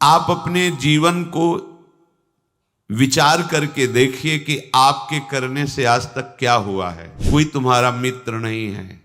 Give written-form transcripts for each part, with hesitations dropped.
आप अपने जीवन को विचार करके देखिए कि आपके करने से आज तक क्या हुआ है। कोई तुम्हारा मित्र नहीं है,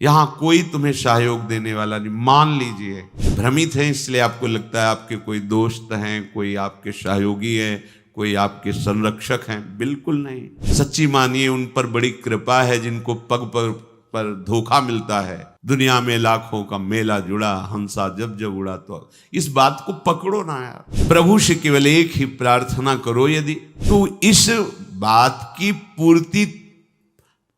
यहां कोई तुम्हें सहयोग देने वाला नहीं। मान लीजिए भ्रमित हैं, इसलिए आपको लगता है आपके कोई दोस्त हैं, कोई आपके सहयोगी हैं, कोई आपके संरक्षक हैं। बिल्कुल नहीं। सच्ची मानिए उन पर बड़ी कृपा है जिनको पग पग पर धोखा मिलता है। दुनिया में लाखों का मेला जुड़ा, हंसा जब जब उड़ा। तो इस बात को पकड़ो ना यार। प्रभु से केवल एक ही प्रार्थना करो, यदि तो इस बात की पूर्ति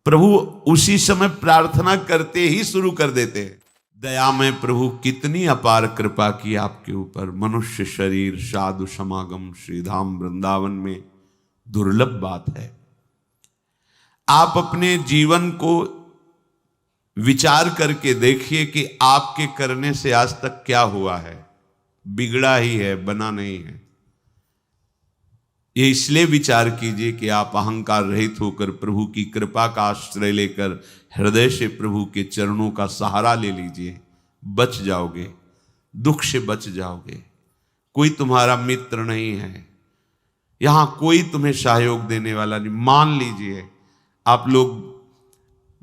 प्रभु उसी समय प्रार्थना करते ही शुरू कर देते हैं। दया में प्रभु कितनी अपार कृपा की आपके ऊपर। मनुष्य शरीर साधु समागम श्रीधाम वृंदावन में दुर्लभ बात है। आप अपने जीवन को विचार करके देखिए कि आपके करने से आज तक क्या हुआ है। बिगड़ा ही है, बना नहीं है। ये इसलिए विचार कीजिए कि आप अहंकार रहित होकर प्रभु की कृपा का आश्रय लेकर हृदय से प्रभु के चरणों का सहारा ले लीजिए। बच जाओगे, दुख से बच जाओगे। कोई तुम्हारा मित्र नहीं है, यहां कोई तुम्हें सहयोग देने वाला नहीं। मान लीजिए आप लोग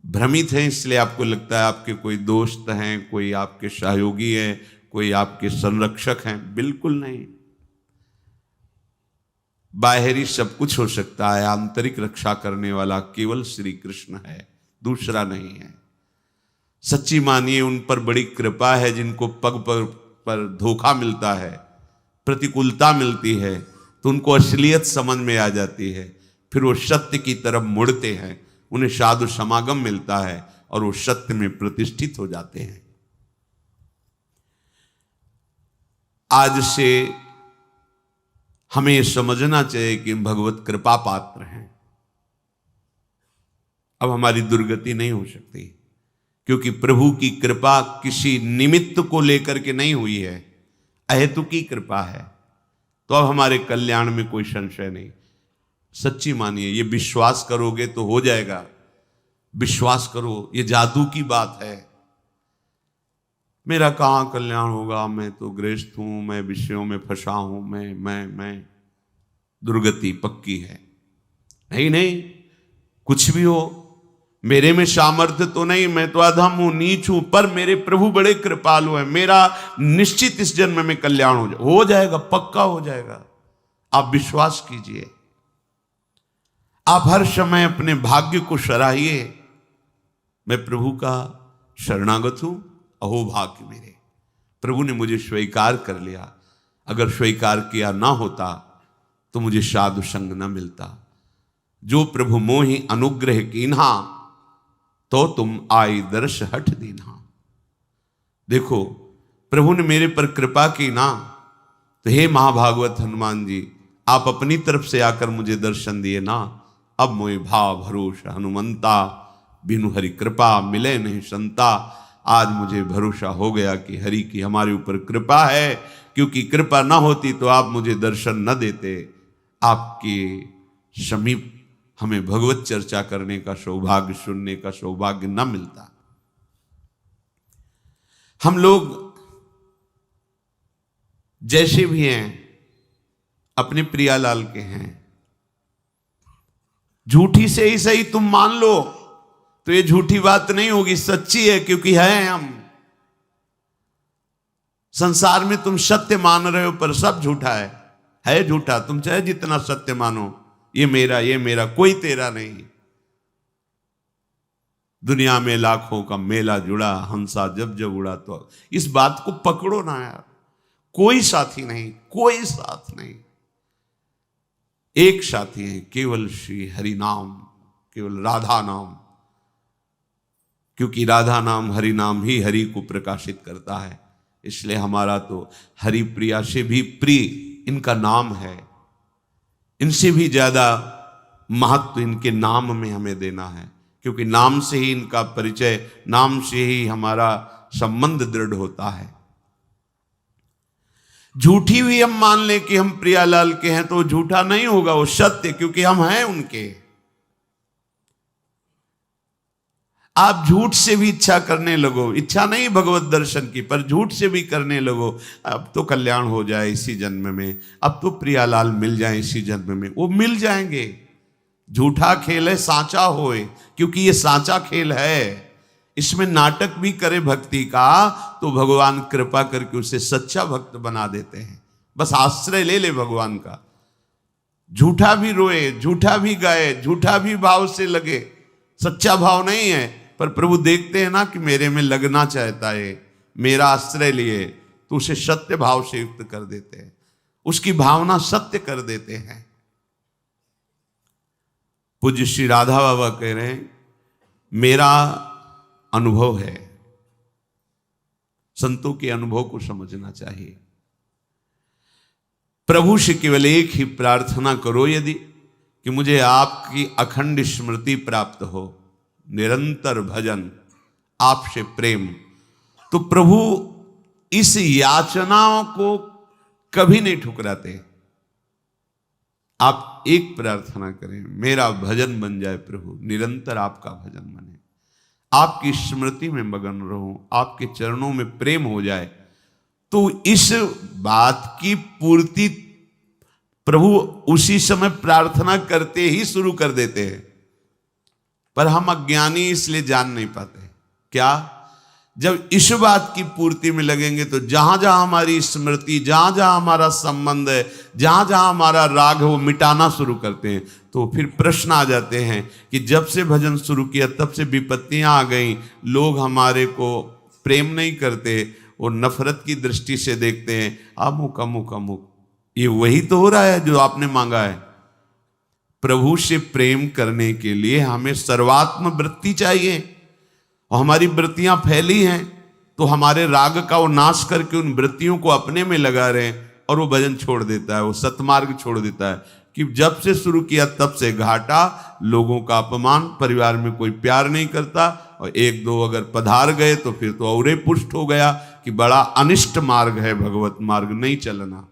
भ्रमित हैं, इसलिए आपको लगता है आपके कोई दोस्त हैं, कोई आपके सहयोगी हैं, कोई आपके संरक्षक हैं। बिल्कुल नहीं। बाहरी सब कुछ हो सकता है, आंतरिक रक्षा करने वाला केवल श्री कृष्ण है, दूसरा नहीं है। सच्ची मानिए उन पर बड़ी कृपा है जिनको पग पग पर धोखा मिलता है, प्रतिकूलता मिलती है, तो उनको असलियत समझ में आ जाती है। फिर वो सत्य की तरफ मुड़ते हैं, उन्हें साधु समागम मिलता है और वो सत्य में प्रतिष्ठित हो जाते हैं। आज से हमें समझना चाहिए कि भगवत कृपा पात्र हैं। अब हमारी दुर्गति नहीं हो सकती, क्योंकि प्रभु की कृपा किसी निमित्त को लेकर के नहीं हुई है, अहेतुकी कृपा है। तो अब हमारे कल्याण में कोई संशय नहीं। सच्ची मानिए, ये विश्वास करोगे तो हो जाएगा। विश्वास करो, ये जादू की बात है। मेरा कहाँ कल्याण होगा, मैं तो गृहस्थ हूं, मैं विषयों में फंसा हूं, मैं दुर्गति पक्की है। नहीं नहीं, कुछ भी हो, मेरे में सामर्थ्य तो नहीं, मैं तो अधम हूं, नीच हूं, पर मेरे प्रभु बड़े कृपालु हैं। मेरा निश्चित इस जन्म में कल्याण हो जाएगा, पक्का हो जाएगा। आप विश्वास कीजिए। आप हर समय अपने भाग्य को सराहिए। मैं प्रभु का शरणागत हूं, अहो भाग्य मेरे। प्रभु ने मुझे स्वीकार कर लिया। अगर स्वीकार किया ना होता तो मुझे साधु संग न मिलता। जो प्रभु मोहि अनुग्रह कीन्हा, तो तुम आई दर्श हठ दीन्हा। देखो, प्रभु ने मेरे पर कृपा की ना, तो हे महाभागवत हनुमान जी, आप अपनी तरफ से आकर मुझे दर्शन दिए ना। अब मोहि भाव भरोसा हनुमंता, बिनु हरि कृपा मिले नहीं संता। आज मुझे भरोसा हो गया कि हरि की हमारे ऊपर कृपा है, क्योंकि कृपा ना होती तो आप मुझे दर्शन न देते। आपके समीप हमें भगवत चर्चा करने का सौभाग्य, सुनने का सौभाग्य न मिलता। हम लोग जैसे भी हैं, अपने प्रियालाल के हैं। झूठी से ही सही तुम मान लो तो ये झूठी बात नहीं होगी, सच्ची है, क्योंकि है हम। संसार में तुम सत्य मान रहे हो पर सब झूठा है झूठा। तुम चाहे जितना सत्य मानो, ये मेरा, कोई तेरा नहीं। दुनिया में लाखों का मेला जुड़ा, हंसा जब जब उड़ा। तो इस बात को पकड़ो ना यार। कोई साथी नहीं, कोई साथ नहीं। एक साथी है, केवल श्री हरि नाम, केवल राधा नाम। क्योंकि राधा नाम, हरि नाम ही हरि को प्रकाशित करता है। इसलिए हमारा तो हरि प्रिया से भी प्रिय इनका नाम है। इनसे भी ज्यादा महत्व इनके नाम में हमें देना है, क्योंकि नाम से ही इनका परिचय, नाम से ही हमारा संबंध दृढ़ होता है। झूठी भी हम मान लें कि हम प्रियालाल के हैं तो झूठा नहीं होगा, वो सत्य, क्योंकि हम हैं उनके। आप झूठ से भी इच्छा करने लगो, इच्छा नहीं भगवत दर्शन की, पर झूठ से भी करने लगो, अब तो कल्याण हो जाए इसी जन्म में, अब तो प्रियालाल मिल जाए इसी जन्म में, वो मिल जाएंगे। झूठा खेल है सांचा होए, क्योंकि ये सांचा खेल है। इसमें नाटक भी करे भक्ति का तो भगवान कृपा करके उसे सच्चा भक्त बना देते हैं। बस आश्रय ले ले भगवान का, झूठा भी रोए, झूठा भी गाए, झूठा भी भाव से लगे, सच्चा भाव नहीं है, पर प्रभु देखते हैं ना कि मेरे में लगना चाहता है, मेरा आश्रय लिए, तो उसे सत्य भाव से युक्त कर देते हैं, उसकी भावना सत्य कर देते हैं। पूज्य श्री राधा बाबा कह रहे हैं, मेरा अनुभव है, संतों के अनुभव को समझना चाहिए। प्रभु से केवल एक ही प्रार्थना करो यदि, कि मुझे आपकी अखंड स्मृति प्राप्त हो, निरंतर भजन, आपसे प्रेम, तो प्रभु इस याचनाओं को कभी नहीं ठुकराते। आप एक प्रार्थना करें, मेरा भजन बन जाए प्रभु, निरंतर आपका भजन बने, आपकी स्मृति में मगन रहूं, आपके चरणों में प्रेम हो जाए, तो इस बात की पूर्ति प्रभु उसी समय प्रार्थना करते ही शुरू कर देते हैं। पर हम अज्ञानी इसलिए जान नहीं पाते। क्या? जब इस बात की पूर्ति में लगेंगे तो जहां जहां हमारी स्मृति, जहां जहां हमारा संबंध है, जहां जहां हमारा राग है, वो मिटाना शुरू करते हैं। तो फिर प्रश्न आ जाते हैं कि जब से भजन शुरू किया तब से विपत्तियां आ गई, लोग हमारे को प्रेम नहीं करते, वो नफरत की दृष्टि से देखते हैं, अमुक अमुक अमुक। ये वही तो हो रहा है जो आपने मांगा है। प्रभु से प्रेम करने के लिए हमें सर्वात्म वृत्ति चाहिए, और हमारी वृत्तियां फैली हैं, तो हमारे राग का वो नाश करके उन वृत्तियों को अपने में लगा रहे हैं, और वो भजन छोड़ देता है, वो सतमार्ग छोड़ देता है। कि जब से शुरू किया तब से घाटा, लोगों का अपमान, परिवार में कोई प्यार नहीं करता, और एक दो अगर पधार गए तो फिर तो और पुष्ट हो गया कि बड़ा अनिष्ट मार्ग है, भगवत मार्ग नहीं चलना।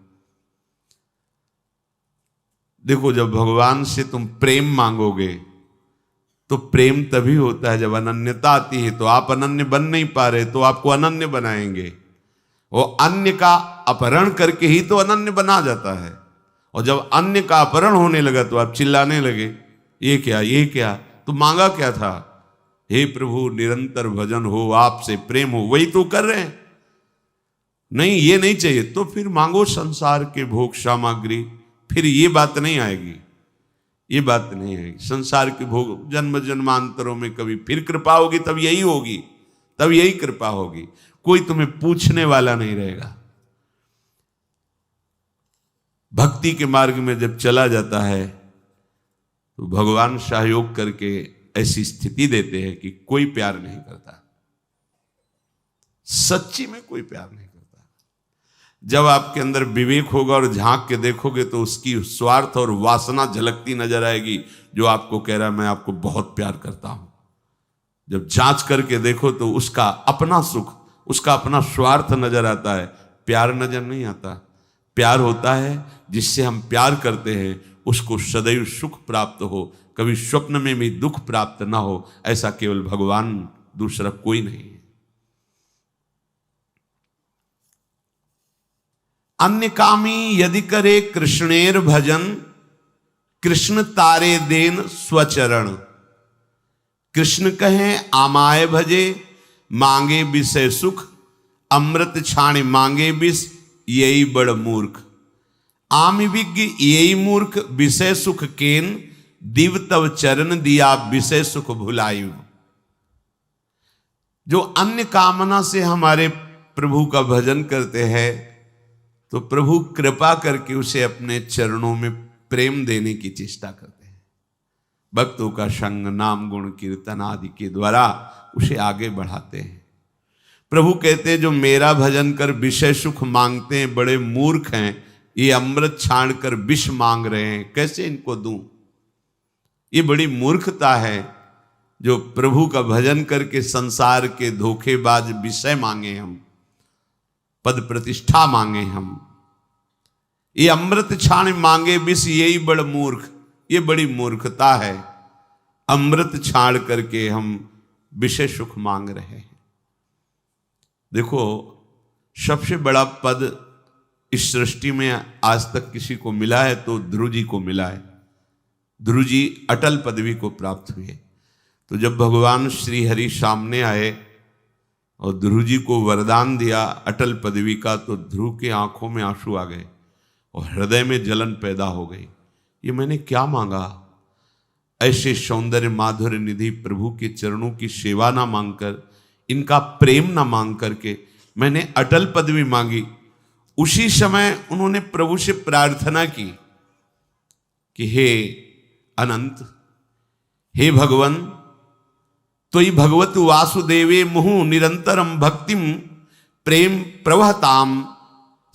देखो, जब भगवान से तुम प्रेम मांगोगे तो प्रेम तभी होता है जब अनन्यता आती है। तो आप अनन्य बन नहीं पा रहे, तो आपको अनन्य बनाएंगे। वो अन्य का अपहरण करके ही तो अनन्य बना जाता है, और जब अन्य का अपहरण होने लगा तो आप चिल्लाने लगे, ये क्या, ये क्या, तो मांगा क्या था? हे प्रभु निरंतर भजन हो, आपसे प्रेम हो, वही तो कर रहे हैं। नहीं, ये नहीं चाहिए तो फिर मांगो संसार के भोग सामग्री, फिर ये बात नहीं आएगी, ये बात नहीं आएगी। संसार के भोग जन्म जन्मांतरों में कभी फिर कृपा होगी, तब यही होगी, तब यही कृपा होगी। कोई तुम्हें पूछने वाला नहीं रहेगा। भक्ति के मार्ग में जब चला जाता है तो भगवान सहयोग करके ऐसी स्थिति देते हैं कि कोई प्यार नहीं करता, सच्ची में कोई प्यार नहीं करता। जब आपके अंदर विवेक होगा और झांक के देखोगे तो उसकी स्वार्थ और वासना झलकती नजर आएगी, जो आपको कह रहा है मैं आपको बहुत प्यार करता हूं। जब जांच करके देखो तो उसका अपना सुख, उसका अपना स्वार्थ नजर आता है, प्यार नजर नहीं आता। प्यार होता है जिससे हम प्यार करते हैं, उसको सदैव सुख प्राप्त हो, कभी स्वप्न में भी दुख प्राप्त ना हो, ऐसा केवल भगवान, दूसरा कोई नहीं है। अन्य कामी यदि करे कृष्णेर भजन, कृष्ण तारे देन स्वचरण। कृष्ण कहें आमाय भजे, मांगे विषय सुख, अमृत छाण मांगे विष, यही बड़ मूर्ख। आम विज्ञ यही मूर्ख, विषय सुख केन, दिव तव चरण दिया विषय सुख भुलायु। जो अन्य कामना से हमारे प्रभु का भजन करते हैं, तो प्रभु कृपा करके उसे अपने चरणों में प्रेम देने की चेष्टा करते हैं। भक्तों का संग, नाम, गुण, कीर्तन आदि के द्वारा उसे आगे बढ़ाते हैं। प्रभु कहते हैं जो मेरा भजन कर विषय सुख मांगते हैं बड़े मूर्ख हैं, ये अमृत छाण कर विष मांग रहे हैं, कैसे इनको दूं? ये बड़ी मूर्खता है जो प्रभु का भजन करके संसार के धोखेबाज विषय मांगे हम, पद प्रतिष्ठा मांगे हम, ये अमृत छाण मांगे विष, यही बड़ मूर्ख, ये बड़ी मूर्खता है। अमृत छाण करके हम विषय सुख मांग रहे हैं। देखो, सबसे बड़ा पद इस सृष्टि में आज तक किसी को मिला है तो ध्रुव जी को मिला है। ध्रुव जी अटल पदवी को प्राप्त हुए। तो जब भगवान श्री हरि सामने आए और ध्रुव जी को वरदान दिया अटल पदवी का, तो ध्रुव के आंखों में आंसू आ गए और हृदय में जलन पैदा हो गई। ये मैंने क्या मांगा? ऐसे सौंदर्य माधुर्य निधि प्रभु के चरणों की सेवा ना मांगकर, इनका प्रेम ना मांग करके मैंने अटल पदवी मांगी। उसी समय उन्होंने प्रभु से प्रार्थना की कि हे अनंत, हे भगवान, तोयि भगवत वासुदेवे मुहु निरंतरम भक्तिम प्रेम प्रवहताम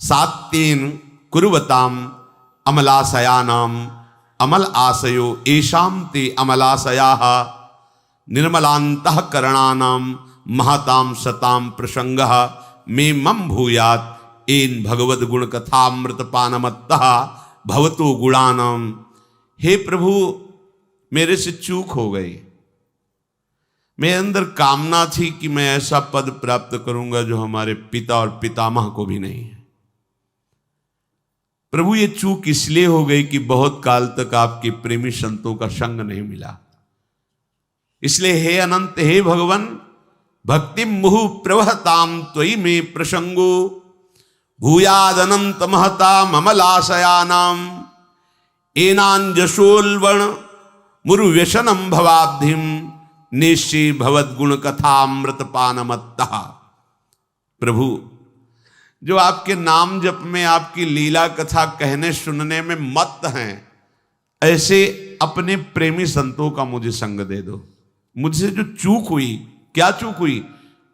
सात्येन कुर्वताम अमलाशयानाम अमल आशयो एषाम ते अमलाशयाः निर्मलान्तः करणानाम महताम सताम प्रसंगः मे मम भूयात एन भगवद गुण कथामृत पानमत्तः भवतो गुणानाम। हे प्रभु, मेरे से चूक हो गई। मेरे अंदर कामना थी कि मैं ऐसा पद प्राप्त करूंगा जो हमारे पिता और पितामह को भी नहीं है। प्रभु, ये चूक इसलिए हो गई कि बहुत काल तक आपके प्रेमी संतों का संग नहीं मिला। इसलिए हे अनंत, हे भगवान, भक्ति मुहु प्रवहताम त्वयि में प्रसंगो भूयाद अनंत महता ममलाशयानाम एनांजसोल्वण मुरु व्यसनम भवाब्धिम निश्चय भवद गुण कथामृत पानमत्तः। प्रभु, जो आपके नाम जप में, आपकी लीला कथा कहने सुनने में मत्त हैं, ऐसे अपने प्रेमी संतों का मुझे संग दे दो। मुझसे जो चूक हुई, क्या चूक हुई?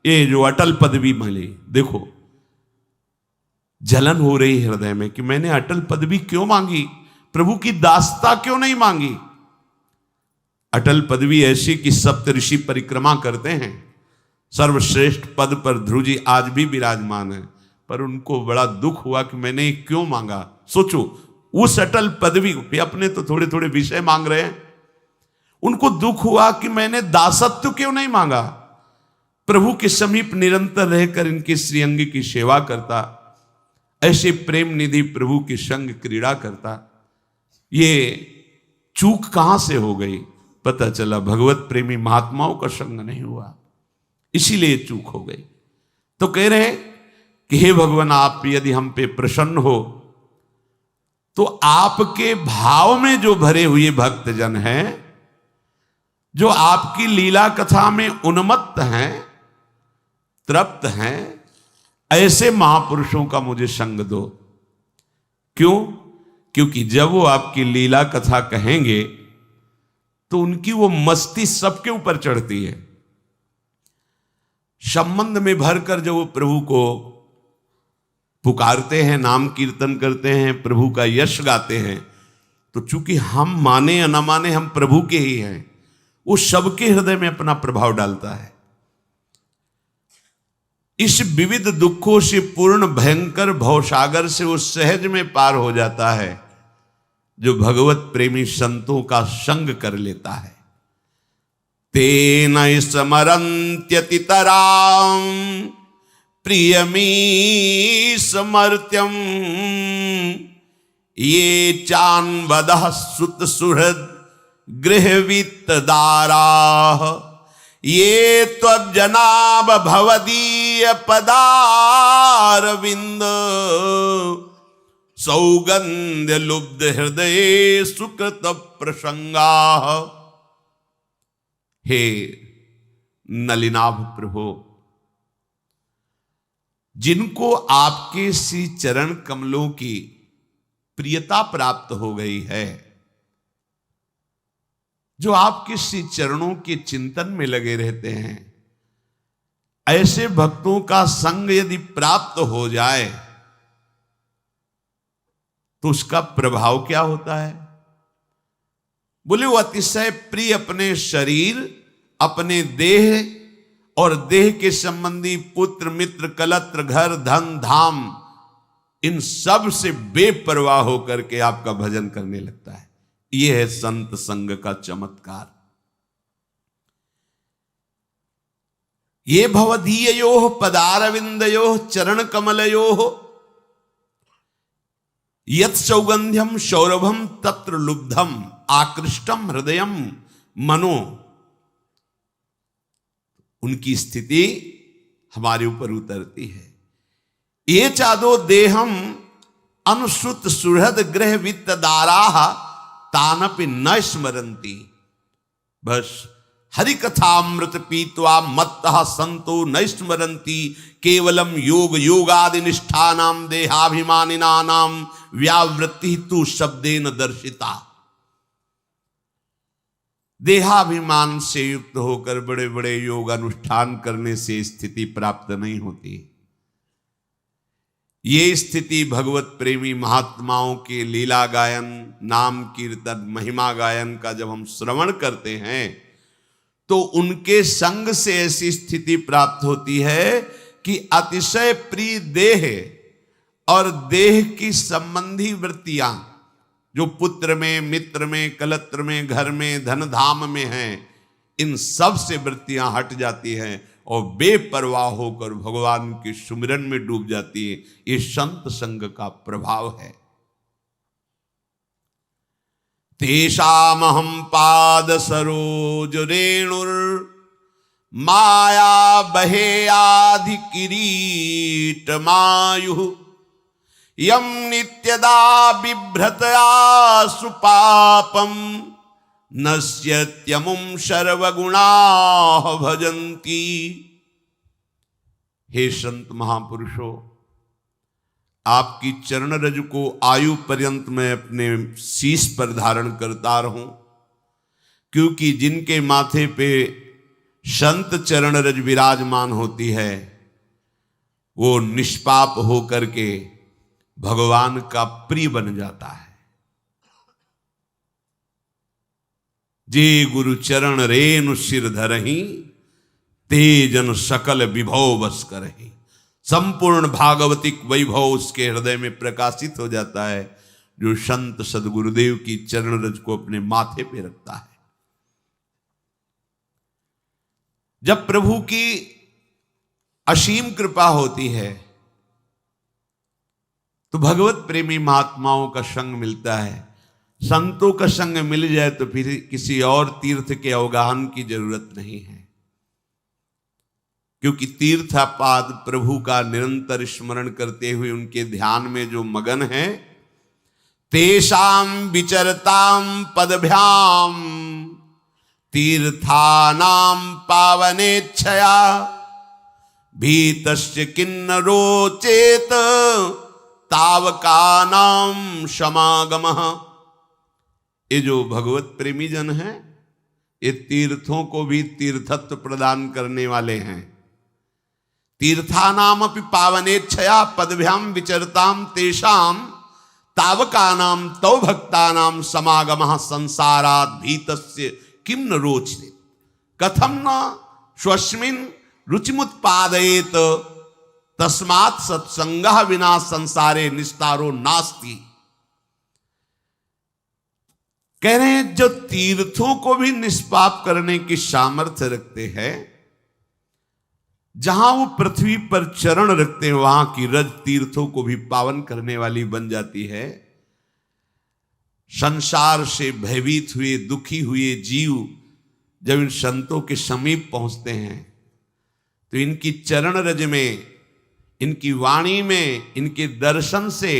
ये जो अटल पदवी मिली। देखो, जलन हो रही हृदय में कि मैंने अटल पदवी क्यों मांगी, प्रभु की दासता क्यों नहीं मांगी। अटल पदवी ऐसी कि सप्त ऋषि परिक्रमा करते हैं, सर्वश्रेष्ठ पद पर ध्रुव जी आज भी विराजमान है, पर उनको बड़ा दुख हुआ कि मैंने क्यों मांगा। सोचो, उस अटल पदवी पे अपने तो थोड़े थोड़े विषय मांग रहे हैं, उनको दुख हुआ कि मैंने दासत्व क्यों नहीं मांगा। प्रभु के समीप निरंतर रहकर इनके श्रीअंग की सेवा करता, ऐसे प्रेम निधि प्रभु के संग क्रीड़ा करता। ये चूक कहां से हो गई? पता चला भगवत प्रेमी महात्माओं का संग नहीं हुआ, इसीलिए चूक हो गई। तो कह रहे हैं कि हे भगवान, आप यदि हम पे प्रसन्न हो तो आपके भाव में जो भरे हुए भक्तजन हैं, जो आपकी लीला कथा में उन्मत्त हैं, तृप्त हैं, ऐसे महापुरुषों का मुझे संग दो। क्यों? क्योंकि जब वो आपकी लीला कथा कहेंगे तो उनकी वो मस्ती सबके ऊपर चढ़ती है। संबंध में भरकर जब वो प्रभु को पुकारते हैं, नाम कीर्तन करते हैं, प्रभु का यश गाते हैं, तो चूंकि हम माने या न माने हम प्रभु के ही हैं, वो सबके हृदय में अपना प्रभाव डालता है। इस विविध दुखों से पूर्ण भयंकर भवसागर से वो सहज में पार हो जाता है जो भगवत प्रेमी संतों का संग कर लेता है। तेन स्मरन्त्यतितरां प्रियमी समर्त्यम ये चान्वदः सुत सुहृद गृहवित्तदाराः ये त्वज्जनाभ भवदीय पदारविंद सौगंध्य लुब्ध हृदय सुकृत प्रसंगा। हे नलिनाभ प्रभु, जिनको आपके श्री चरण कमलों की प्रियता प्राप्त हो गई है, जो आपके श्री चरणों के चिंतन में लगे रहते हैं, ऐसे भक्तों का संग यदि प्राप्त हो जाए तो उसका प्रभाव क्या होता है? बोले, वो अतिशय प्रिय अपने शरीर, अपने देह और देह के संबंधी पुत्र मित्र कलत्र घर धन धाम, इन सब से बेपरवाह होकर के आपका भजन करने लगता है। यह है संत संग का चमत्कार। ये भवदीययोः पदारविंदयोः चरण कमलयोः यत् सौगंध्यम सौरभम तत्र लुब्धम आकृष्टम हृदयम मनो। उनकी स्थिति हमारे ऊपर उतरती है। ये चादो देहम अनुश्रुत सुहृद ग्रह वित्त दाराह तानपि न स्मरन्ति। बस हरि कथामृत पीत्वा मत्तः संतो न स्मरन्ति केवलम योग योगादि निष्ठानाम देहाभिमानिनानाम व्यावृत्ति तु शब्देन दर्शिता। देहाभिमान से युक्त होकर बड़े बड़े योग अनुष्ठान करने से स्थिति प्राप्त नहीं होती। ये स्थिति भगवत प्रेमी महात्माओं के लीला गायन, नाम कीर्तन, महिमा गायन का जब हम श्रवण करते हैं तो उनके संग से ऐसी स्थिति प्राप्त होती है कि अतिशय प्रिय देह और देह की संबंधी वृत्तियां जो पुत्र में, मित्र में, कलत्र में, घर में, धन धाम में हैं, इन सब से वृत्तियां हट जाती हैं और बेपरवाह होकर भगवान के सुमिरन में डूब जाती है। ये संत संग का प्रभाव है। तेषामहं पाद सरोज रेणुर माया बहेयाधि किरीट मायु यम नित्यदा बिभ्रतया सुपापम नश्यत्यमुं सर्वगुणाः भजन्ति। हे संत महापुरुषों, आपकी चरण रज को आयु पर्यंत मैं अपने शीश पर धारण करता रहूं, क्योंकि जिनके माथे पे संत चरण रज विराजमान होती है वो निष्पाप होकर के भगवान का प्रिय बन जाता है। जे गुरु चरण रेणु सिर धरहि तेजन सकल विभव बस करहि। संपूर्ण भागवतिक वैभव उसके हृदय में प्रकाशित हो जाता है जो संत सदगुरुदेव की चरण रज को अपने माथे पे रखता है। जब प्रभु की असीम कृपा होती है तो भगवत प्रेमी महात्माओं का संग मिलता है। संतों का संग मिल जाए तो फिर किसी और तीर्थ के अवगाहन की जरूरत नहीं है, क्योंकि तीर्थापाद प्रभु का निरंतर स्मरण करते हुए उनके ध्यान में जो मगन है, तेषाम विचरताम पदभ्याम तीर्थानाम पावनेच्छया भीतस्य किन्नरो चेत तावकानाम समागमः। ये जो भगवत प्रेमी जन हैं, ये तीर्थों को भी तीर्थत्व प्रदान करने वाले हैं। तीर्थानामपि पावनेच्छया पदभ्याम विचरताम तेषाम तावकानाम तौ भक्तानाम समागमः संसारात् भीतस्य किम न रोचते कथम न स्वस्मिन् रुचिमुत्पादयेत तस्मात् सत्संगः विना संसारे निस्तारो नास्ति। कह रहे हैं जो तीर्थों को भी निष्पाप करने की सामर्थ्य रखते हैं, जहां वो पृथ्वी पर चरण रखते हैं वहां की रज तीर्थों को भी पावन करने वाली बन जाती है। संसार से भयभीत हुए, दुखी हुए जीव जब इन संतों के समीप पहुंचते हैं तो इनकी चरण रज में, इनकी वाणी में, इनके दर्शन से,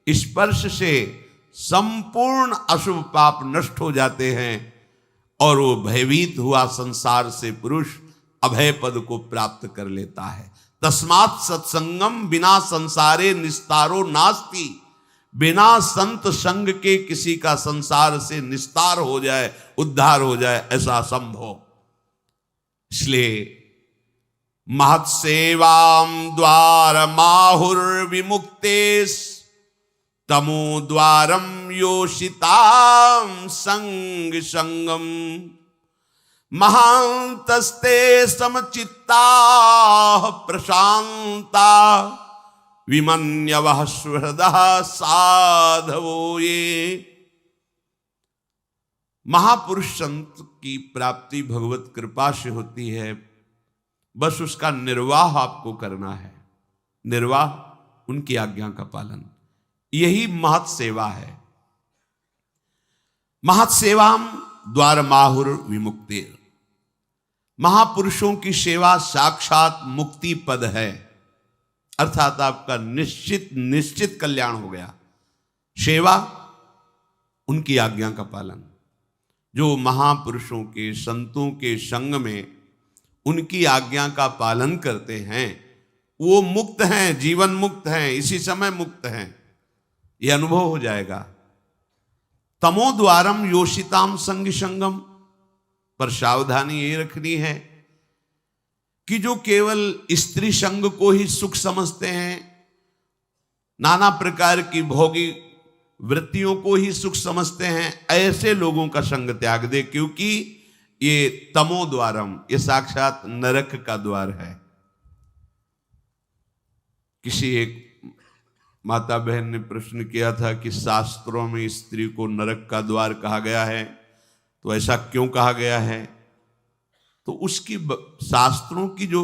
स्पर्श से संपूर्ण अशुभ पाप नष्ट हो जाते हैं और वो भयभीत हुआ संसार से पुरुष अभय पद को प्राप्त कर लेता है। तस्मात् सत्संगम बिना संसारे निस्तारो नास्ति। बिना संत संग के किसी का संसार से निस्तार हो जाए, उद्धार हो जाए, ऐसा असंभव। इसलिए महत्सेवाम द्वार माहुर विमुक्तेश तमो द्वारम योषिताम संग संगम महांतस्ते समचित्ता प्रशांता विमन्यवः सुहृदः साधवो ये। महापुरुष संत की प्राप्ति भगवत कृपा से होती है। बस उसका निर्वाह आपको करना है, निर्वाह उनकी आज्ञा का पालन, यही महत् सेवा है। महत् सेवाम द्वार माहुर विमुक्तिर, महापुरुषों की सेवा साक्षात मुक्ति पद है, अर्थात आपका निश्चित कल्याण हो गया। सेवा उनकी आज्ञा का पालन, जो महापुरुषों के संतों के संग में उनकी आज्ञा का पालन करते हैं वो मुक्त हैं, जीवन मुक्त हैं, इसी समय मुक्त हैं, ये अनुभव हो जाएगा। तमो द्वारम योषिताम संग संगम, पर सावधानी ये रखनी है कि जो केवल स्त्री संग को ही सुख समझते हैं, नाना प्रकार की भोगी वृत्तियों को ही सुख समझते हैं, ऐसे लोगों का संग त्याग दे, क्योंकि ये तमो द्वारम, ये साक्षात नरक का द्वार है। किसी एक माता बहन ने प्रश्न किया था कि शास्त्रों में स्त्री को नरक का द्वार कहा गया है, तो ऐसा क्यों कहा गया है? तो उसकी शास्त्रों की जो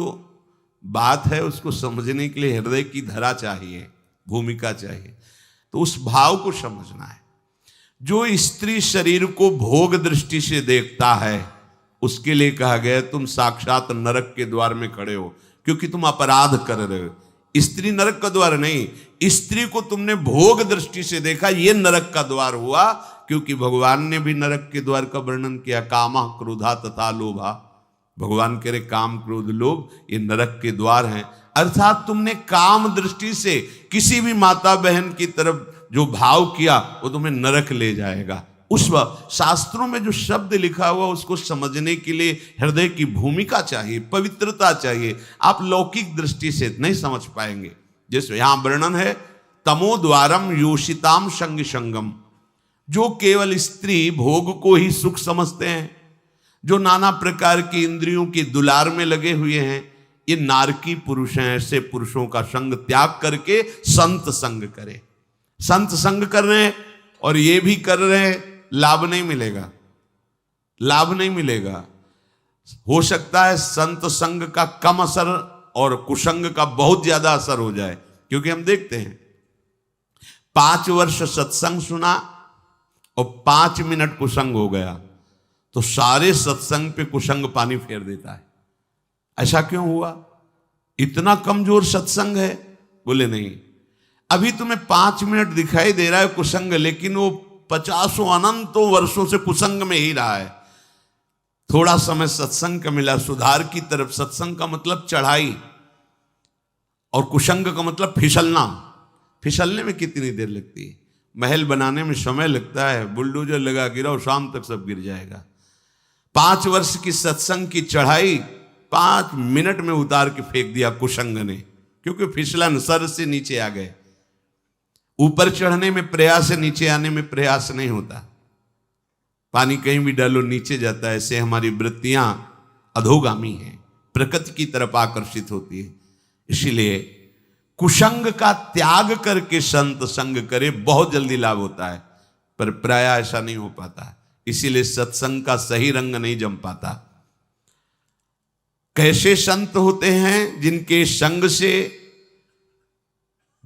बात है उसको समझने के लिए हृदय की धरा चाहिए, भूमिका चाहिए, तो उस भाव को समझना है। जो स्त्री शरीर को भोग दृष्टि से देखता है उसके लिए कहा गया तुम साक्षात नरक के द्वार में खड़े हो, क्योंकि तुम अपराध कर रहे हो। स्त्री नरक का द्वार नहीं, स्त्री को तुमने भोग दृष्टि से देखा, ये नरक का द्वार हुआ, क्योंकि भगवान ने भी नरक के द्वार का वर्णन किया, कामा क्रोधा तथा लोभा। भगवान कह रहे काम क्रोध लोभ ये नरक के द्वार हैं। अर्थात तुमने काम दृष्टि से किसी भी माता बहन की तरफ जो भाव किया वो तुम्हें नरक ले जाएगा। उस वक्त शास्त्रों में जो शब्द लिखा हुआ उसको समझने के लिए हृदय की भूमिका चाहिए, पवित्रता चाहिए। आप लौकिक दृष्टि से नहीं समझ पाएंगे। जैसे यहां वर्णन है तमो द्वारम योषिताम संग संगम, जो केवल स्त्री भोग को ही सुख समझते हैं, जो नाना प्रकार की इंद्रियों की दुलार में लगे हुए हैं, ये नारकी पुरुष हैं। ऐसे पुरुषों का संग त्याग करके संत संग करें। संत संग कर रहे हैं और ये भी कर रहे हैं, लाभ नहीं मिलेगा, लाभ नहीं मिलेगा। हो सकता है संत संग का कम असर और कुसंग का बहुत ज्यादा असर हो जाए, क्योंकि हम देखते हैं 5 वर्ष सत्संग सुना और 5 मिनट कुसंग हो गया तो सारे सत्संग पे कुसंग पानी फेर देता है। ऐसा क्यों हुआ? इतना कमजोर सत्संग है? बोले नहीं, अभी तुम्हें 5 मिनट दिखाई दे रहा है कुसंग, लेकिन वो 50 अनंतों वर्षों से कुसंग में ही रहा है। थोड़ा समय सत्संग का मिला, सुधार की तरफ। सत्संग का मतलब चढ़ाई और कुसंग का मतलब फिसलना। फिसलने में कितनी देर लगती है? महल बनाने में समय लगता है, बुलडोजर लगा गिराओ, शाम तक सब गिर जाएगा। 5 वर्ष की सत्संग की चढ़ाई 5 मिनट में उतार के फेंक दिया कुसंग ने, क्योंकि फिसलन, सर से नीचे आ गए। ऊपर चढ़ने में प्रयास है, नीचे आने में प्रयास नहीं होता। पानी कहीं भी डालो नीचे जाता है। ऐसे हमारी वृत्तियां अधोगामी हैं, प्रकृति की तरफ आकर्षित होती है। इसीलिए कुसंग का त्याग करके संत संग करे, बहुत जल्दी लाभ होता है, पर प्राय ऐसा नहीं हो पाता। इसीलिए सत्संग का सही रंग नहीं जम पाता। कैसे संत होते हैं? जिनके संग से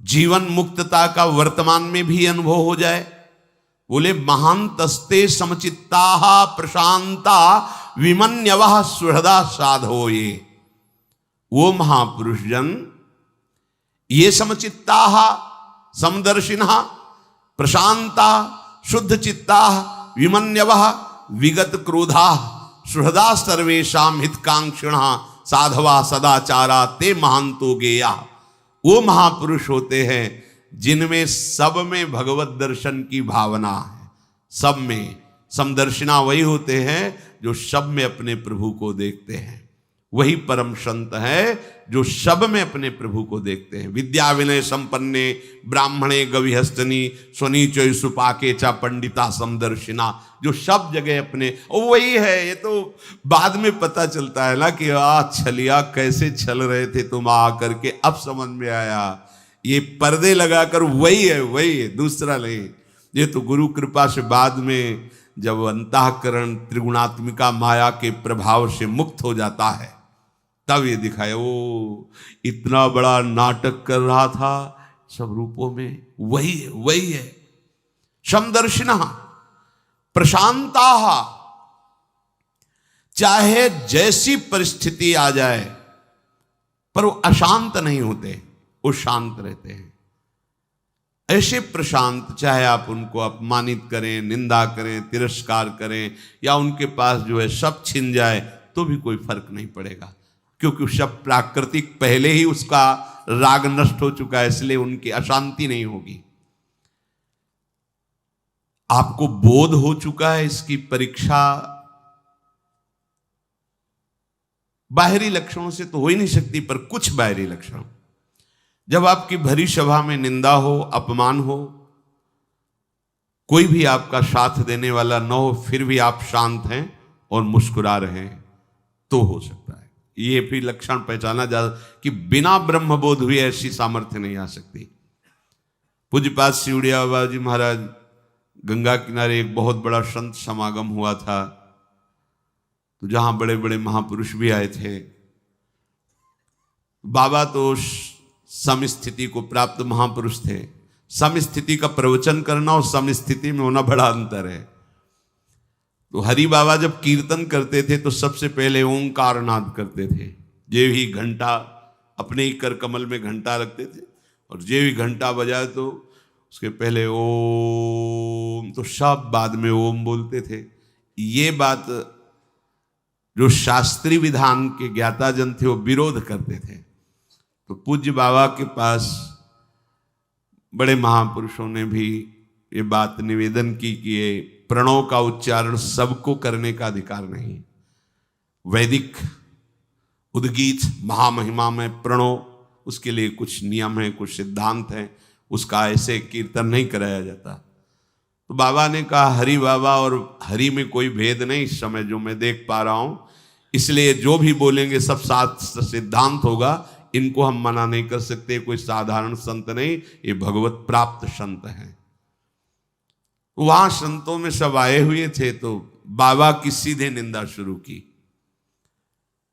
जीवन मुक्तता का वर्तमान में भी अनुभव हो जाए। बोले महांतस्ते समचित्ता प्रशांता विमन्यवः सुहृदा साधो। ये वो महापुरुष जन, ये समचित्ता समदर्शिनः प्रशांता शुद्ध चित्ता विमन्यवः विगत क्रोधा सुहृदा सर्वेषां हितकांक्षिणः साधवा सदाचारा ते महांतो गेया। वो महापुरुष होते हैं जिनमें सब में भगवत दर्शन की भावना है। सब में समदर्शिना वही होते हैं जो सब में अपने प्रभु को देखते हैं। वही परम संत है जो सब में अपने प्रभु को देखते हैं। विद्या विनय संपन्ने ब्राह्मणे गविहस्तनी स्वनीचो सुपाके चा पंडिता समदर्शिना, जो सब जगह अपने, और वही है। ये तो बाद में पता चलता है ना कि छलिया कैसे छल रहे थे तुम आ करके, अब समझ में आया। ये पर्दे लगाकर वही है, दूसरा नहीं। ये तो गुरु कृपा से बाद में जब अंतःकरण त्रिगुणात्मिका माया के प्रभाव से मुक्त हो जाता है तब ये दिखाया वो इतना बड़ा नाटक कर रहा था, सब रूपों में वही है, वही है। समदर्शिनः प्रशांताः, चाहे जैसी परिस्थिति आ जाए पर वो अशांत नहीं होते, वो शांत रहते हैं। ऐसे प्रशांत, चाहे आप उनको अपमानित करें, निंदा करें, तिरस्कार करें, या उनके पास जो है सब छिन जाए तो भी कोई फर्क नहीं पड़ेगा, क्योंकि सब प्राकृतिक पहले ही उसका राग नष्ट हो चुका है, इसलिए उनकी अशांति नहीं होगी। आपको बोध हो चुका है इसकी परीक्षा बाहरी लक्षणों से तो हो ही नहीं सकती, पर कुछ बाहरी लक्षण, जब आपकी भरी सभा में निंदा हो, अपमान हो, कोई भी आपका साथ देने वाला न हो, फिर भी आप शांत हैं और मुस्कुरा रहे हैं, तो हो सकता है। ये भी लक्षण पहचाना जा कि बिना ब्रह्मबोध हुए ऐसी सामर्थ्य नहीं आ सकती। पूज्यपाद सिवड़िया बाबा जी महाराज, गंगा किनारे एक बहुत बड़ा संत समागम हुआ था, तो जहां बड़े बड़े महापुरुष भी आए थे। बाबा तो समस्थिति को प्राप्त महापुरुष थे। समस्थिति का प्रवचन करना और समस्थिति में होना बड़ा अंतर है। तो हरि बाबा जब कीर्तन करते थे तो सबसे पहले ओंकार नाद करते थे। जे भी घंटा, अपने ही कर कमल में घंटा रखते थे, और जे भी घंटा बजाए तो उसके पहले ओम, तो सब बाद में ओम बोलते थे। ये बात जो शास्त्रीय विधान के ज्ञाता जन थे वो विरोध करते थे। तो पूज्य बाबा के पास बड़े महापुरुषों ने भी ये बात निवेदन की कि ये प्रणव का उच्चारण सबको करने का अधिकार नहीं। वैदिक उद्गीत महामहिमा में प्रणव, उसके लिए कुछ नियम है, कुछ सिद्धांत हैं, उसका ऐसे कीर्तन नहीं कराया जाता। तो बाबा ने कहा हरि बाबा और हरि में कोई भेद नहीं इस समय जो मैं देख पा रहा हूं, इसलिए जो भी बोलेंगे सब शास्त्र सिद्धांत होगा, इनको हम मना नहीं कर सकते। कोई साधारण संत नहीं, ये भगवत प्राप्त संत हैं। वहां संतों में सब आए हुए थे, तो बाबा की सीधे निंदा शुरू की।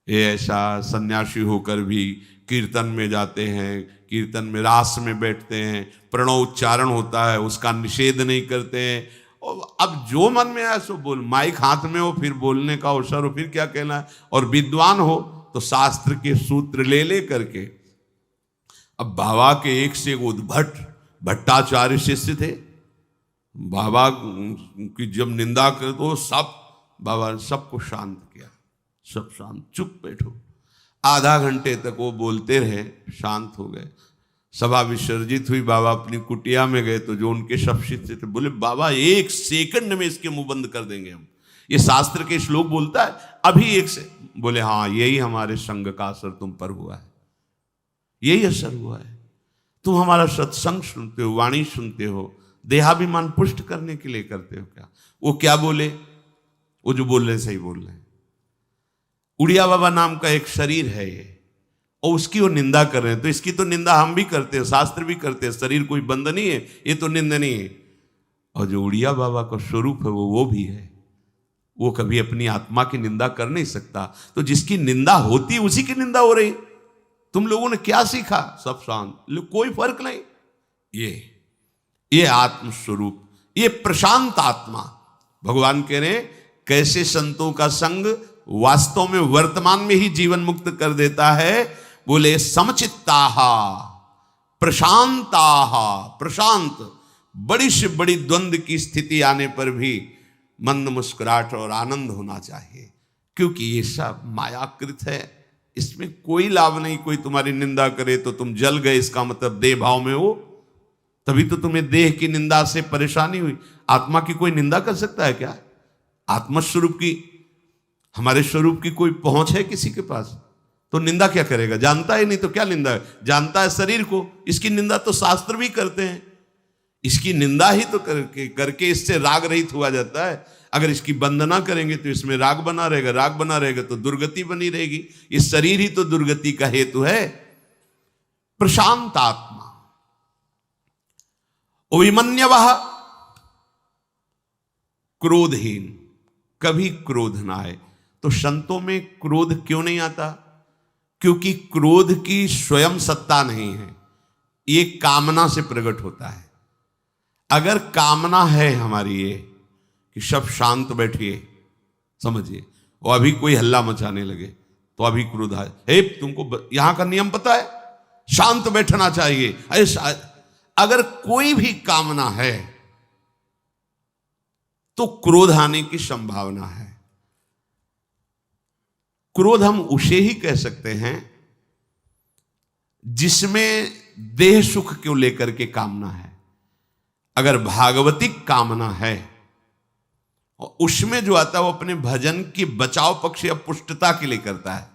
ये ऐसा सन्यासी होकर भी कीर्तन में जाते हैं, कीर्तन में रास में बैठते हैं, प्रणव उच्चारण होता है उसका निषेध नहीं करते हैं। और अब जो मन में आए सो बोल, माइक हाथ में हो, फिर बोलने का अवसर हो, फिर क्या कहना है। और विद्वान हो तो शास्त्र के सूत्र ले करके। अब बाबा के एक से एक उद्भट भट्टाचार्य शिष्य थे। बाबा की जब निंदा करे तो सब, बाबा ने सबको शांत किया, सब शांत, चुप बैठो। आधा घंटे तक वो बोलते रहे, शांत हो गए। सभा विसर्जित हुई, बाबा अपनी कुटिया में गए, तो जो उनके सब शिष्य थे बोले बाबा एक सेकंड में इसके मुंह बंद कर देंगे हम, ये शास्त्र के श्लोक बोलता है अभी एक से। बोले हाँ, यही हमारे संग का असर तुम पर हुआ है, यही असर हुआ है। तुम हमारा सत्संग सुनते हो, वाणी सुनते हो, देहाभिमान पुष्ट करने के लिए करते हो क्या? वो क्या बोले, वो जो बोल रहे सही बोल रहे हैं। उड़िया बाबा नाम का एक शरीर है ये, और उसकी वो निंदा कर रहे हैं, तो इसकी तो निंदा हम भी करते हैं, शास्त्र भी करते हैं। शरीर कोई बंद नहीं है, ये तो निंदनीय है। और जो उड़िया बाबा का स्वरूप है वो भी है, वो कभी अपनी आत्मा की निंदा कर नहीं सकता। तो जिसकी निंदा होती उसी की निंदा हो रही। तुम लोगों ने क्या सीखा? सब शांत, कोई फर्क नहीं। ये आत्म स्वरूप, ये प्रशांत आत्मा। भगवान कह रहे हैं कैसे संतों का संग वास्तव में वर्तमान में ही जीवन मुक्त कर देता है। बोले समचित्ताहा प्रशांताहा, प्रशांत, बड़ी से बड़ी द्वंद्व की स्थिति आने पर भी मंद मुस्कुराहट और आनंद होना चाहिए, क्योंकि ये सब मायाकृत है, इसमें कोई लाभ नहीं। कोई तुम्हारी निंदा करे तो तुम जल गए, इसका मतलब देह भाव में हो, तभी तो तुम्हें देह की निंदा से परेशानी हुई। आत्मा की कोई निंदा कर सकता है क्या? आत्मस्वरूप की, हमारे स्वरूप की कोई पहुंच है किसी के पास? तो निंदा क्या करेगा? जानता ही नहीं तो क्या निंदा है? जानता है शरीर को, इसकी निंदा तो शास्त्र भी करते हैं। इसकी निंदा ही तो करके इससे राग रहित हुआ जाता है। अगर इसकी वंदना करेंगे तो इसमें राग बना रहेगा, राग बना रहेगा तो दुर्गति बनी रहेगी। इस शरीर ही तो दुर्गति का हेतु है। प्रशांत आत्मा, अभिमन्यवः, क्रोधहीन, कभी क्रोध ना आए। तो संतों में क्रोध क्यों नहीं आता? क्योंकि क्रोध की स्वयं सत्ता नहीं है, ये कामना से प्रकट होता है। अगर कामना है हमारी ये कि सब शांत बैठिए, समझिए, और अभी कोई हल्ला मचाने लगे तो अभी क्रोध आए, हे तुमको यहां का नियम पता है, शांत बैठना चाहिए, ऐसा। अगर कोई भी कामना है तो क्रोध आने की संभावना है। क्रोध हम उसे ही कह सकते हैं जिसमें देह सुख को लेकर के कामना है। अगर भागवतिक कामना है और उसमें जो आता है वो अपने भजन की बचाव पक्ष या पुष्टता के लिए करता है।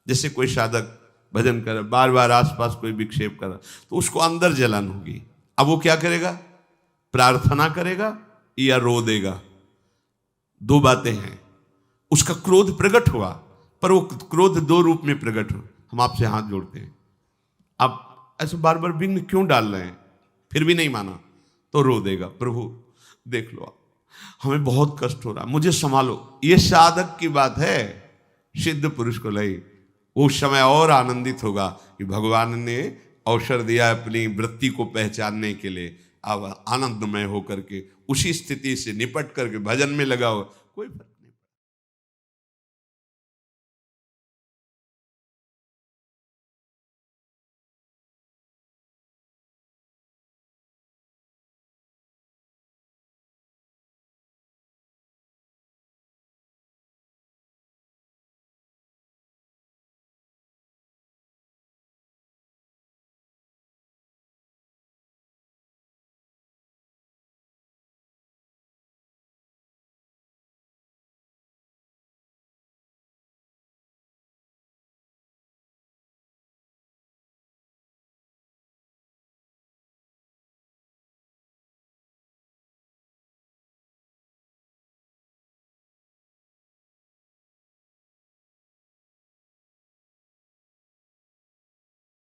जैसे कोई साधक भजन कर बार बार आसपास कोई विक्षेप कर तो उसको अंदर जलन होगी। अब वो क्या करेगा, प्रार्थना करेगा या रो देगा। दो बातें हैं। उसका क्रोध प्रकट हुआ, पर वो क्रोध दो रूप में प्रकट हो। हम आपसे हाथ जोड़ते हैं, आप ऐसे बार बार विघ्न क्यों डाल रहे हैं, फिर भी नहीं माना तो रो देगा, प्रभु देख लो हमें बहुत कष्ट हो रहा, मुझे संभालो। ये साधक की बात है, सिद्ध पुरुष को लई वो उस समय और आनंदित होगा कि भगवान ने अवसर दिया अपनी वृत्ति को पहचानने के लिए। अब आनंदमय होकर के उसी स्थिति से निपट करके भजन में लगा हो, कोई